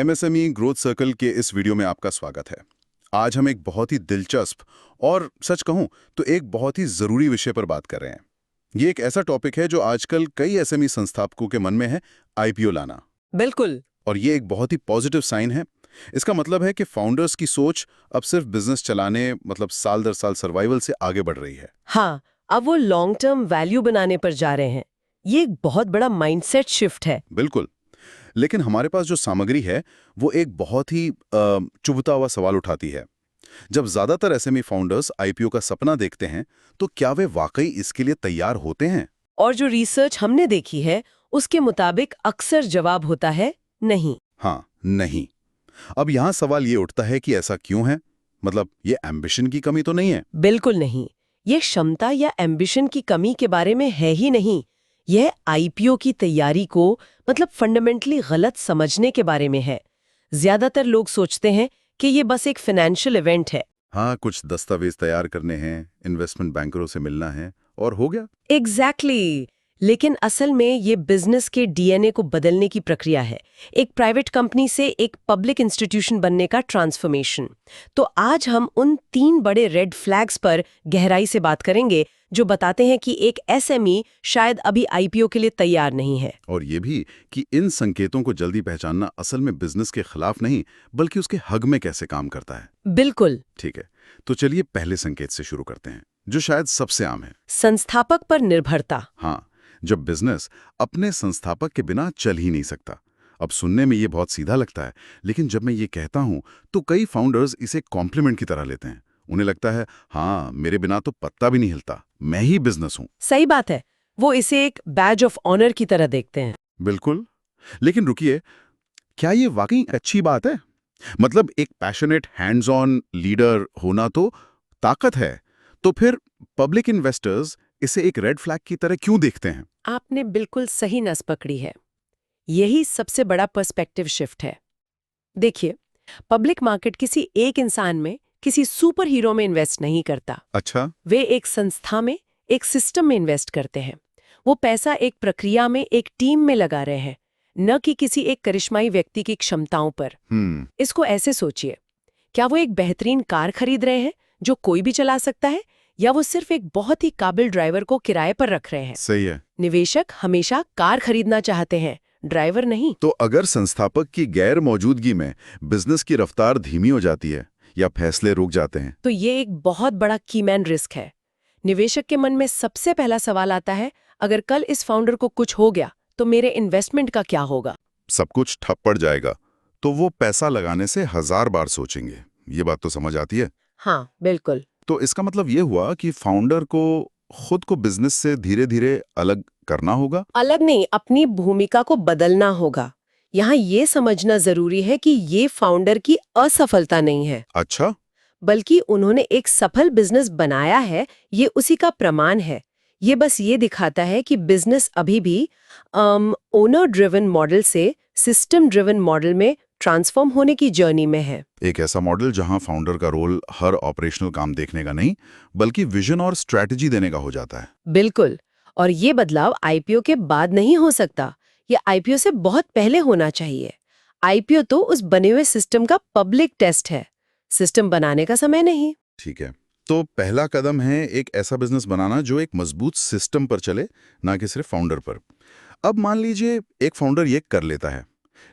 MSME growth circle के इस video में आपका स्वागत है। आज हम एक बहुत ही दिलचस्प और सच कहूं तो एक बहुत ही ज़रूरी विषय पर बात कर रहे हैं। ये एक ऐसा टॉपिक है जो आजकल कई एसएमई संस्थापकों के मन में है, आईपीओ लाना। बिल्कुल। और ये एक बहुत ही पॉजिटिव साइन है। इसका मतलब है कि फाउंडर्स की सोच अब सिर्फ बिजनेस चलाने मतलब साल दर साल सर्वाइवल से आगे बढ़ रही है। हाँ, अब वो लॉन्ग टर्म वैल्यू बनाने पर जा रहे हैं। ये एक बहुत बड़ा माइंडसेट शिफ्ट है। बिल्कुल। लेकिन हमारे पास जो सामग्री है वो एक बहुत ही चुभता हुआ सवाल उठाती है। जब ज्यादातर एसएमई फाउंडर्स आईपीओ का सपना देखते हैं तो क्या वे वाकई इसके लिए तैयार होते हैं? और जो रिसर्च हमने देखी है उसके मुताबिक अक्सर जवाब होता है नहीं। हाँ, नहीं। अब यहाँ सवाल ये उठता है कि ऐसा क्यों है? मतलब ये एम्बिशन की कमी तो नहीं है? बिल्कुल नहीं। ये क्षमता या एम्बिशन की कमी के बारे में है ही नहीं। यह आईपीओ की तैयारी को मतलब फंडामेंटली गलत समझने के बारे में है। ज्यादातर लोग सोचते हैं कि ये बस एक फाइनेंशियल इवेंट है। हाँ, कुछ दस्तावेज तैयार करने हैं, इन्वेस्टमेंट बैंकरों से मिलना है और हो गया। एग्जैक्टली। लेकिन असल में ये बिजनेस के डीएनए को बदलने की प्रक्रिया है। एक प्राइवेट कंपनी से एक पब्लिक इंस्टीट्यूशन बनने का ट्रांसफॉर्मेशन। तो आज हम उन 3 बड़े रेड फ्लैग्स पर गहराई से बात करेंगे जो बताते हैं कि एक एसएमई शायद अभी आईपीओ के लिए तैयार नहीं है। और ये भी कि इन संकेतों को जल्दी पहचानना असल में बिजनेस के खिलाफ नहीं बल्कि उसके हक में कैसे काम करता है। बिल्कुल। ठीक है, तो चलिए पहले संकेत से शुरू करते हैं जो शायद सबसे आम है। संस्थापक पर निर्भरता। हाँ, जब बिजनेस अपने संस्थापक के बिना चल ही नहीं सकता। अब सुनने में ये बहुत सीधा लगता है, लेकिन जब मैं ये कहता हूं तो कई फाउंडर्स इसे कॉम्प्लीमेंट की तरह लेते हैं। उन्हें लगता है हाँ, मेरे बिना तो पत्ता भी नहीं हिलता, मैं ही बिजनेस हूं। सही बात है। वो इसे एक बैज ऑफ ऑनर की तरह देखते हैं। बिल्कुल। लेकिन रुकिए, क्या ये वाकई अच्छी बात है? मतलब एक पैशनेट हैंड्स ऑन लीडर होना तो ताकत है, तो फिर पब्लिक इन्वेस्टर्स इसे एक रेड फ्लैग की तरह क्यों देखते हैं? आपने बिल्कुल सही नस पकड़ी है। यही सबसे बड़ा पर्सपेक्टिव शिफ्ट है। देखिए, पब्लिक मार्केट किसी एक इंसान में, किसी सुपर हीरो में इन्वेस्ट नहीं करता। अच्छा। वे एक संस्था में, एक सिस्टम में इन्वेस्ट करते हैं। वो पैसा एक प्रक्रिया में, एक टीम में लगा रहे हैं, न कि किसी एक करिश्माई व्यक्ति की क्षमताओं पर। इसको ऐसे सोचिए, क्या वो एक बेहतरीन कार खरीद रहे हैं जो कोई भी चला सकता है, या वो सिर्फ एक बहुत ही काबिल ड्राइवर को किराए पर रख रहे हैं? सही है। निवेशक हमेशा कार खरीदना चाहते हैं, ड्राइवर नहीं। तो अगर संस्थापक की गैर मौजूदगी में बिजनेस की रफ्तार धीमी हो जाती है या फैसले रुक जाते हैं, तो ये एक बहुत बड़ा कीमैन रिस्क है। निवेशक के मन में सबसे पहला सवाल आता है, अगर कल इस फाउंडर को कुछ हो गया तो मेरे इन्वेस्टमेंट का क्या होगा? सब कुछ ठप पड़ जाएगा, तो वो पैसा लगाने से 1000 बार सोचेंगे। ये बात तो समझ आती है। हाँ, बिल्कुल। तो इसका मतलब ये हुआ कि फाउंडर को खुद को बिजनेस से धीरे धीरे अलग करना होगा। अलग नहीं, अपनी भूमिका को बदलना होगा। यहाँ ये समझना जरूरी है कि ये फाउंडर की असफलता नहीं है, अच्छा। बल्कि उन्होंने एक सफल बिजनेस बनाया है, ये उसी का प्रमाण है। ये बस ये दिखाता है कि बिजनेस अभी भी ओनर ड्रिवन मॉडल से सिस्टम ड्रिवन मॉडल में ट्रांसफॉर्म होने की जर्नी में है। एक ऐसा मॉडल जहां फाउंडर का रोल हर ऑपरेशनल काम देखने का नहीं बल्कि विजन और स्ट्रैटेजी देने का हो जाता है। बिल्कुल। और ये बदलाव आईपीओ के बाद नहीं हो सकता, ये आईपीओ से बहुत पहले होना चाहिए। आईपीओ तो उस बने हुए सिस्टम का पब्लिक टेस्ट है, सिस्टम बनाने का समय नहीं। ठीक है, तो पहला कदम है एक ऐसा बिजनेस बनाना जो एक मजबूत सिस्टम पर चले, ना कि सिर्फ फाउंडर पर। अब मान लीजिए एक फाउंडर ये कर लेता है,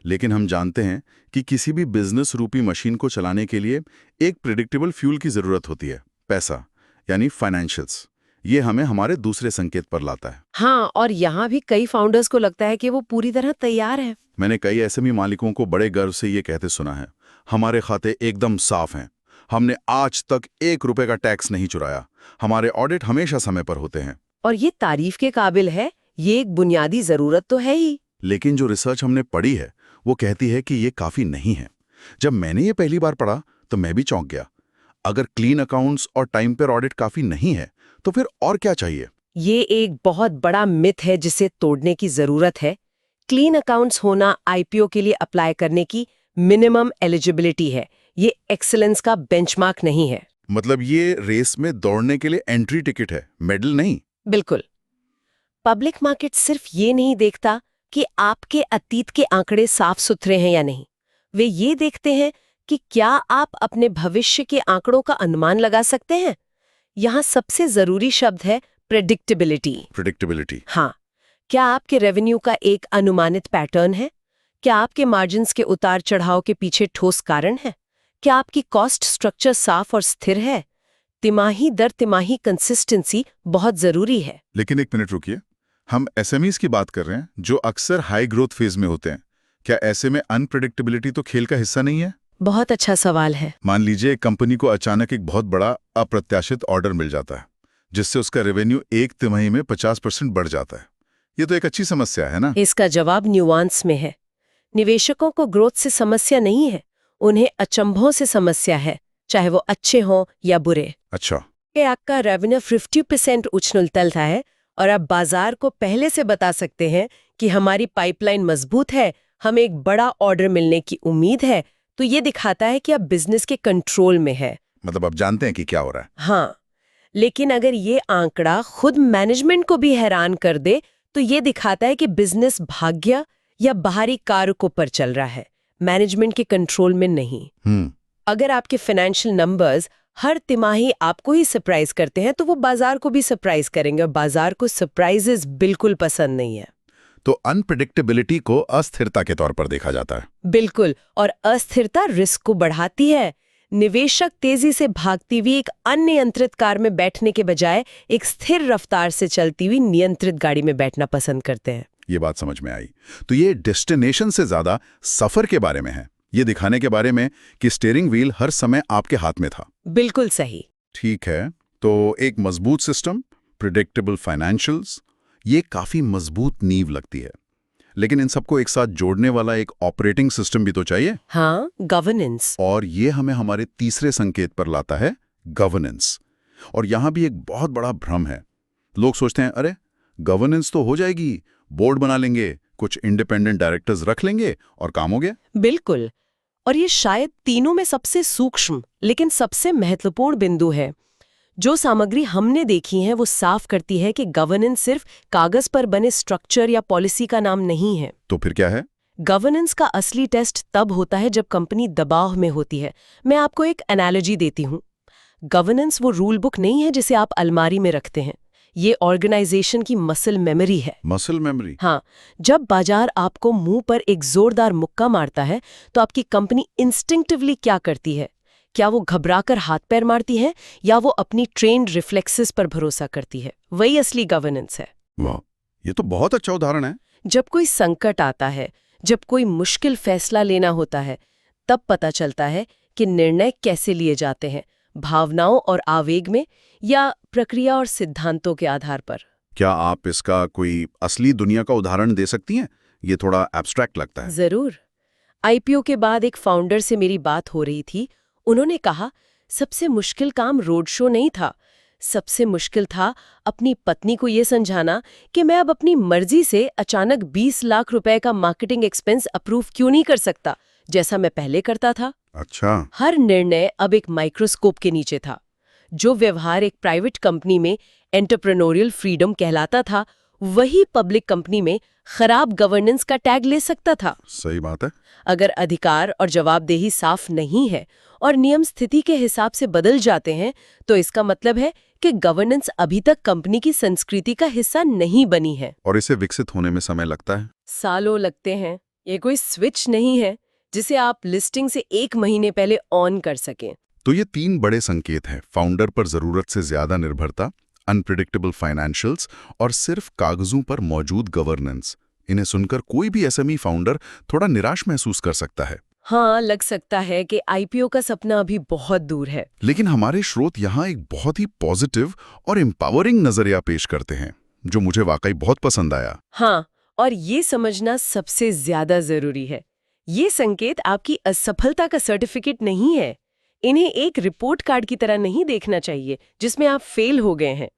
लेकिन हम जानते हैं कि किसी भी बिजनेस रूपी मशीन को चलाने के लिए एक प्रिडिक्टेबल फ्यूल की जरूरत होती है, पैसा, यानी फाइनेंशियल्स। ये हमें हमारे दूसरे संकेत पर लाता है। हाँ, और यहाँ भी कई फाउंडर्स को लगता है कि वो पूरी तरह तैयार है। मैंने कई एसएमई मालिकों को बड़े गर्व से ये कहते सुना है, हमारे खाते एकदम साफ हैं, हमने आज तक 1 रुपए का टैक्स नहीं चुराया, हमारे ऑडिट हमेशा समय पर होते हैं। और ये तारीफ के काबिल है, ये एक बुनियादी जरूरत तो है ही। लेकिन जो रिसर्च हमने पढ़ी है वो कहती है कि ये काफी नहीं है। जब मैंने ये पहली बार पढ़ा तो मैं भी चौंक गया। अगर क्लीन अकाउंट्स और टाइम पर ऑडिट काफी नहीं है तो फिर और क्या चाहिए? ये एक बहुत बड़ा मिथ है जिसे तोड़ने की जरूरत है। क्लीन अकाउंट्स होना आईपीओ के लिए अप्लाई करने की मिनिमम एलिजिबिलिटी है, ये एक्सीलेंस का बेंचमार्क नहीं है। मतलब ये रेस में दौड़ने के लिए एंट्री टिकट है, मेडल नहीं। बिल्कुल। पब्लिक मार्केट सिर्फ ये नहीं देखता कि आपके अतीत के आंकड़े साफ सुथरे हैं या नहीं, वे ये देखते हैं कि क्या आप अपने भविष्य के आंकड़ों का अनुमान लगा सकते हैं। यहाँ सबसे जरूरी शब्द है प्रेडिक्टेबिलिटी। प्रेडिक्टेबिलिटी। हाँ, क्या आपके रेवेन्यू का एक अनुमानित पैटर्न है? क्या आपके मार्जिन्स के उतार चढ़ाव के पीछे ठोस कारण है? क्या आपकी कॉस्ट स्ट्रक्चर साफ और स्थिर है? तिमाही दर तिमाही कंसिस्टेंसी बहुत जरूरी है। लेकिन एक मिनट रुकिए, हम एसएमईज की बात कर रहे हैं जो अक्सर हाई ग्रोथ फेज में होते हैं। क्या ऐसे में अनप्रेडिक्टेबिलिटी तो खेल का हिस्सा नहीं है? बहुत अच्छा सवाल है। मान लीजिए एक कंपनी को अचानक एक बहुत बड़ा अप्रत्याशित ऑर्डर मिल जाता है जिससे उसका रेवेन्यू एक तिमाही में 50% बढ़ जाता है। ये तो एक अच्छी समस्या है ना? इसका जवाब न्यूआंस में है। निवेशकों को ग्रोथ से समस्या नहीं है, उन्हें अचंभों से समस्या है, चाहे वो अच्छे हों या बुरे। अच्छा। कि आपका रेवेन्यू 50% उछलता है और आप बाजार को पहले से बता सकते हैं कि हमारी पाइपलाइन मजबूत है, हमें एक बड़ा ऑर्डर मिलने की उम्मीद है, तो ये दिखाता है कि आप बिजनेस के कंट्रोल में है। मतलब आप जानते हैं कि क्या हो रहा है। हाँ, लेकिन अगर ये आंकड़ा खुद मैनेजमेंट को भी हैरान कर दे तो ये दिखाता है कि बिजनेस भाग्य या बाहरी कारकों पर चल रहा है, मैनेजमेंट के कंट्रोल में नहीं। अगर आपके फाइनेंशियल नंबर्स हर तिमाही आपको ही सरप्राइज करते हैं तो वो बाजार को भी सरप्राइज करेंगे, और बाजार को सरप्राइजेस बिल्कुल पसंद नहीं है। तो अनप्रेडिक्टेबिलिटी को अस्थिरता के तौर पर देखा जाता है। बिल्कुल, और अस्थिरता रिस्क को बढ़ाती है। निवेशक तेजी से भागती हुई एक अनियंत्रित कार में बैठने के बजाय एक स्थिर रफ्तार से चलती हुई नियंत्रित गाड़ी में बैठना पसंद करते हैं। ये बात समझ में आई। तो ये डेस्टिनेशन से ज्यादा सफर के बारे में है, ये दिखाने के बारे में कि स्टीयरिंग व्हील हर समय आपके हाथ में था। बिल्कुल सही। ठीक है, तो एक मजबूत सिस्टम, प्रिडिक्टेबल फाइनेंशियल्स, ये काफी मजबूत नींव लगती है। लेकिन इन सबको एक साथ जोड़ने वाला एक ऑपरेटिंग सिस्टम भी तो चाहिए। हाँ, गवर्नेंस। और ये हमें हमारे तीसरे संकेत पर लाता है, गवर्नेंस। और यहां भी एक बहुत बड़ा भ्रम है। लोग सोचते हैं अरे गवर्नेंस तो हो जाएगी, बोर्ड बना लेंगे, कुछ इंडिपेंडेंट डायरेक्टर्स रख लेंगे और काम हो गया। बिल्कुल, और ये शायद तीनों में सबसे सूक्ष्म लेकिन सबसे महत्वपूर्ण बिंदु है। जो सामग्री हमने देखी है वो साफ करती है कि गवर्नेंस सिर्फ कागज पर बने स्ट्रक्चर या पॉलिसी का नाम नहीं है। तो फिर क्या है? गवर्नेंस का असली टेस्ट तब होता है जब कंपनी दबाव में होती है। मैं आपको एक एनालॉजी देती हूँ। गवर्नेंस वो रूल बुक नहीं है जिसे आप अलमारी में रखते हैं, ये ऑर्गेनाइजेशन की मसल मेमोरी है। Muscle memory? हाँ, जब बाजार आपको मुंह पर एक जोरदार मुक्का मारता है तो आपकी कंपनी इंस्टिंक्टिवली क्या करती है? क्या वो घबराकर हाथ पैर मारती है या वो अपनी ट्रेन्ड रिफ्लेक्सेस पर भरोसा करती है? वही असली गवर्नेंस है। वाह, ये तो बहुत अच्छा उदाहरण है। जब कोई संकट आता है, जब कोई मुश्किल फैसला लेना होता है, तब पता चलता है कि निर्णय कैसे लिए जाते हैं, भावनाओं और आवेग में या प्रक्रिया और सिद्धांतों के आधार पर। क्या आप इसका कोई असली दुनिया का उदाहरण दे सकती हैं? ये थोड़ा एब्स्ट्रैक्ट लगता है। जरूर। आईपीओ के बाद एक फाउंडर से मेरी बात हो रही थी। उन्होंने कहा, सबसे मुश्किल काम रोड शो नहीं था, सबसे मुश्किल था अपनी पत्नी को ये समझाना कि मैं अब अपनी मर्जी से अचानक 20 लाख रुपए का मार्केटिंग एक्सपेंस अप्रूव क्यों नहीं कर सकता, जैसा मैं पहले करता था। अच्छा। हर निर्णय अब एक माइक्रोस्कोप के नीचे था। जो व्यवहार एक प्राइवेट कंपनी में एंटरप्रेन्योरियल फ्रीडम कहलाता था, वही पब्लिक कंपनी में खराब गवर्नेंस का टैग ले सकता था। सही बात है। अगर अधिकार और जवाबदेही साफ नहीं है और नियम स्थिति के हिसाब से बदल जाते हैं, तो इसका मतलब है कि गवर्नेंस अभी तक कंपनी की संस्कृति का हिस्सा नहीं बनी है। और इसे विकसित होने में समय लगता है। सालों लगते हैं। ये कोई स्विच नहीं है जिसे आप लिस्टिंग से 1 महीने पहले ऑन कर सकें। तो ये 3 बड़े संकेत हैं: फाउंडर पर जरूरत से ज्यादा निर्भरता, अनप्रिडिक्टेबल फाइनेंशियल्स और सिर्फ कागजों पर मौजूद गवर्नेंस। इन्हें सुनकर कोई भी एसएमई फाउंडर थोड़ा निराश महसूस कर सकता है। हाँ, लग सकता है कि आईपीओ का सपना अभी बहुत दूर है। लेकिन हमारे स्रोत यहाँ एक बहुत ही पॉजिटिव और एम्पावरिंग नजरिया पेश करते हैं, जो मुझे वाकई बहुत पसंद आया। हाँ, और ये समझना सबसे ज्यादा जरूरी है। ये संकेत आपकी असफलता का सर्टिफिकेट नहीं है। इन्हें एक रिपोर्ट कार्ड की तरह नहीं देखना चाहिए जिसमें आप फेल हो गए हैं।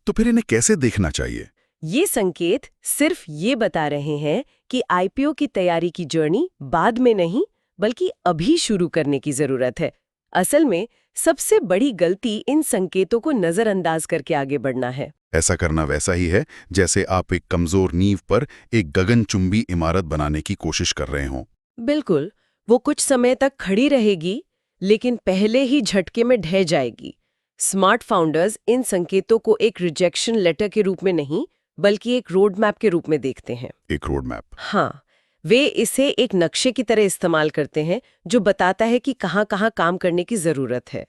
तो फिर इन्हें कैसे देखना चाहिए? ये संकेत सिर्फ ये बता रहे हैं कि आईपीओ की तैयारी की जर्नी बाद में नहीं बल्कि अभी शुरू करने की जरूरत है। असल में सबसे बड़ी गलती इन संकेतों को नजरअंदाज करके आगे बढ़ना है। ऐसा करना वैसा ही है जैसे आप एक कमजोर नींव पर एक गगनचुंबी इमारत बनाने की कोशिश कर रहे हों। बिल्कुल, वो कुछ समय तक खड़ी रहेगी, लेकिन पहले ही झटके में ढह जाएगी। स्मार्ट फाउंडर्स इन संकेतों को एक रिजेक्शन लेटर के रूप में नहीं, बल्कि एक रोड मैप के रूप में देखते हैं। एक रोड मैप। हाँ, वे इसे एक नक्शे की तरह इस्तेमाल करते हैं जो बताता है कि कहाँ-कहाँ काम करने की जरूरत है।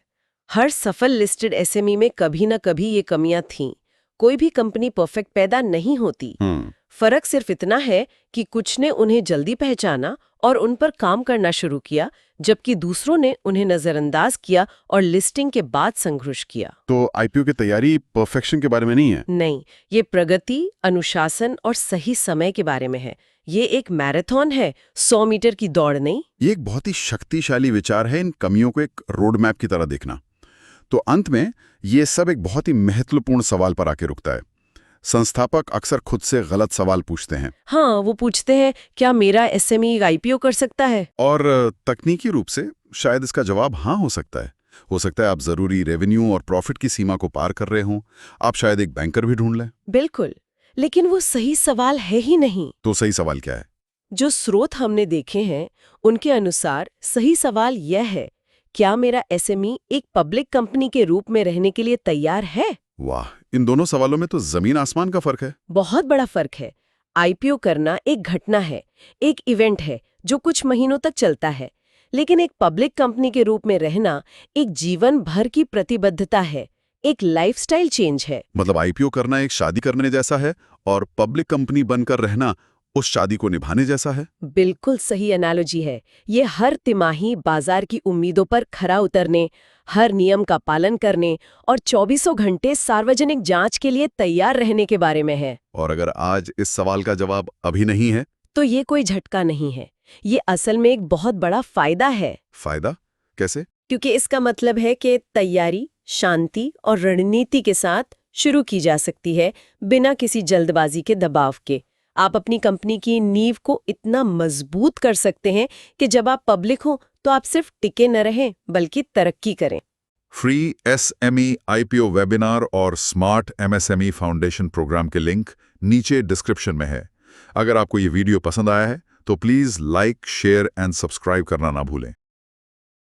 हर सफल लिस्टेड एसएमई में कभी न कभी ये कमियां थीं। कोई भी कंपनी परफेक्ट पैदा नहीं होती। फर्क सिर्फ इतना है कि कुछ ने उन्हें जल्दी पहचाना और उन पर काम करना शुरू किया, जबकि दूसरों ने उन्हें नजरअंदाज किया और लिस्टिंग के बाद संघर्ष किया। तो आईपीओ की तैयारी परफेक्शन के बारे में नहीं है? नहीं, ये प्रगति, अनुशासन और सही समय के बारे में है। ये एक मैराथन है, 100 मीटर की दौड़ नहीं। ये एक बहुत ही शक्तिशाली विचार है, इन कमियों को एक रोड मैप की तरह देखना। तो अंत में ये सब एक बहुत ही महत्वपूर्ण सवाल पर आके रुकता है। संस्थापक अक्सर खुद से गलत सवाल पूछते हैं। हाँ, वो पूछते हैं, क्या मेरा एसएमई आईपीओ कर सकता है? और तकनीकी रूप से शायद इसका जवाब हाँ हो सकता है। हो सकता है आप जरूरी रेवेन्यू और प्रॉफिट की सीमा को पार कर रहे हों। आप शायद एक बैंकर भी ढूंढ लें। बिल्कुल, लेकिन वो सही सवाल है ही नहीं। तो सही सवाल क्या है? जो स्रोत हमने देखे हैं, उनके अनुसार सही सवाल यह है, क्या मेरा एसएमई एक पब्लिक कंपनी के रूप में रहने के लिए तैयार है? वाह, इन दोनों सवालों में तो जमीन आसमान का फर्क है। बहुत बड़ा फर्क है। आईपीओ करना एक घटना है, एक इवेंट है जो कुछ महीनों तक चलता है, लेकिन एक पब्लिक कंपनी के रूप में रहना एक जीवन भर की प्रतिबद्धता है, एक लाइफस्टाइल चेंज है। मतलब आईपीओ करना एक शादी करने जैसा है और पब्लिक कंपनी बनकर रहना उस शादी को निभाने जैसा है। बिल्कुल सही एनालॉजी है। ये हर तिमाही बाजार की उम्मीदों पर खरा उतरने, हर नियम का पालन करने और 24 घंटे सार्वजनिक जांच के लिए तैयार रहने के बारे में है। और अगर आज इस सवाल का जवाब अभी नहीं है, तो ये कोई झटका नहीं है, ये असल में एक बहुत बड़ा फायदा है। फायदा कैसे? क्योंकि इसका मतलब है कि तैयारी, शांति और रणनीति के साथ शुरू की जा सकती है, बिना किसी जल्दबाजी के दबाव के। आप अपनी कंपनी की नींव को इतना मजबूत कर सकते हैं कि जब आप पब्लिक हो तो आप सिर्फ टिके न रहें, बल्कि तरक्की करें। फ्री एसएमई आईपीओ वेबिनार और स्मार्ट एमएसएमई फाउंडेशन प्रोग्राम के लिंक नीचे डिस्क्रिप्शन में है। अगर आपको ये वीडियो पसंद आया है तो please like, share and subscribe करना ना भूलें।